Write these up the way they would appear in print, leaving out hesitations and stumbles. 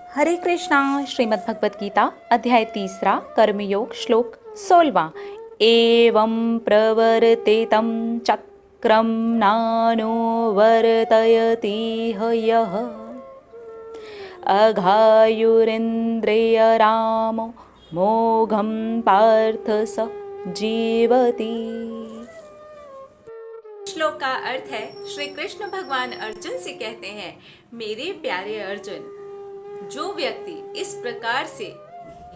हरे कृष्णा। श्रीमद् भगवत गीता अध्याय 3 कर्मयोग श्लोक 16। एवं प्रवर्तेतं चक्रं नानो वर्तयति यः अघायुरिन्द्रियरामो मोघं पार्थ स जीवति। श्लोक का अर्थ है, श्री कृष्ण भगवान अर्जुन से कहते हैं, मेरे प्यारे अर्जुन, जो व्यक्ति इस प्रकार से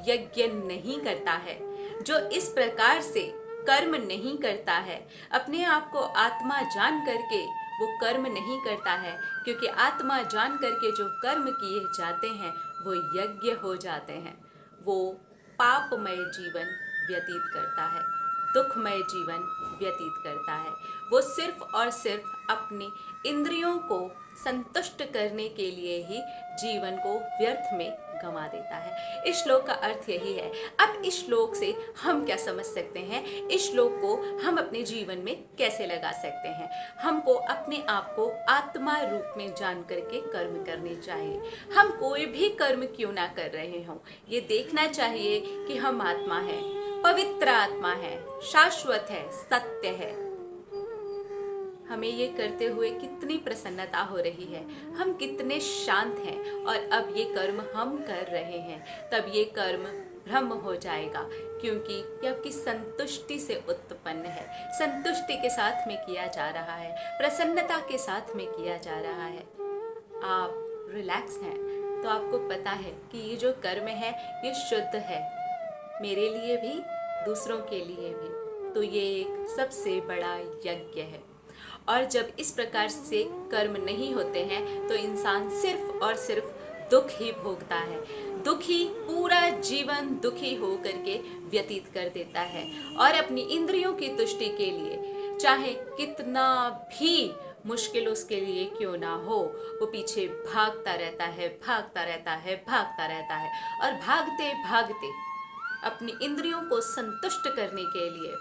यज्ञ नहीं करता है, जो इस प्रकार से कर्म नहीं करता है, अपने आप को आत्मा जान करके वो कर्म नहीं करता है, क्योंकि आत्मा जान करके जो कर्म किए जाते हैं वो यज्ञ हो जाते हैं। वो पापमय जीवन व्यतीत करता है, दुखमय जीवन व्यतीत करता है। वो सिर्फ और सिर्फ अपनी इंद्रियों को संतुष्ट करने के लिए ही जीवन को व्यर्थ में गंवा देता है। इस श्लोक का अर्थ यही है। अब इस श्लोक से हम क्या समझ सकते हैं, इस श्लोक को हम अपने जीवन में कैसे लगा सकते हैं। हमको अपने आप को आत्मा रूप में जान करके कर्म करने चाहिए। हम कोई भी कर्म क्यों ना कर रहे हों, ये देखना चाहिए कि हम आत्मा है, पवित्र आत्मा है, शाश्वत है, सत्य है। हमें ये करते हुए कितनी प्रसन्नता हो रही है, हम कितने शांत हैं। और अब ये कर्म हम कर रहे हैं, तब ये कर्म ब्रह्म हो जाएगा, क्योंकि ये आपकी संतुष्टि से उत्पन्न है, संतुष्टि के साथ में किया जा रहा है, प्रसन्नता के साथ में किया जा रहा है। आप रिलैक्स हैं तो आपको पता है कि ये जो कर्म है ये शुद्ध है, मेरे लिए भी, दूसरों के लिए भी। तो ये एक सबसे बड़ा यज्ञ है। और जब इस प्रकार से कर्म नहीं होते हैं तो इंसान सिर्फ और सिर्फ दुख ही भोगता है, दुखी, पूरा जीवन दुखी हो करके व्यतीत कर देता है। और अपनी इंद्रियों की तुष्टि के लिए चाहे कितना भी मुश्किल उसके लिए क्यों ना हो, वो पीछे भागता रहता है, भागता रहता है, भागता रहता है। और भागते भागते अपनी इंद्रियों को संतुष्ट करने के लिए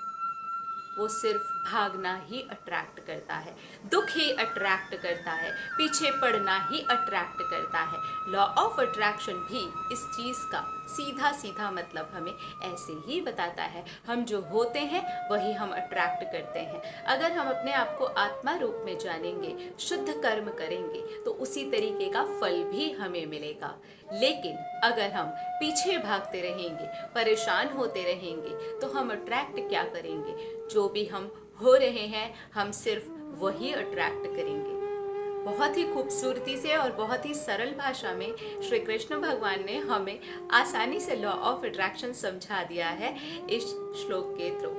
वो सिर्फ भागना ही अट्रैक्ट करता है, दुख ही अट्रैक्ट करता है, पीछे पड़ना ही अट्रैक्ट करता है। लॉ ऑफ अट्रैक्शन भी इस चीज़ का सीधा सीधा मतलब हमें ऐसे ही बताता है। हम जो होते हैं वही हम अट्रैक्ट करते हैं। अगर हम अपने आप को आत्मा रूप में जानेंगे, शुद्ध कर्म करेंगे, तो उसी तरीके का फल भी हमें मिलेगा। लेकिन अगर हम पीछे भागते रहेंगे, परेशान होते रहेंगे, तो हम अट्रैक्ट क्या करेंगे? जो भी हम हो रहे हैं हम सिर्फ वही अट्रैक्ट करेंगे। बहुत ही खूबसूरती से और बहुत ही सरल भाषा में श्री कृष्ण भगवान ने हमें आसानी से लॉ ऑफ अट्रैक्शन समझा दिया है इस श्लोक के थ्रू।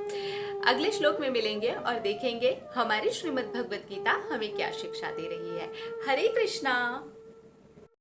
अगले श्लोक में मिलेंगे और देखेंगे हमारी श्रीमद् भगवत गीता हमें क्या शिक्षा दे रही है। हरे कृष्णा।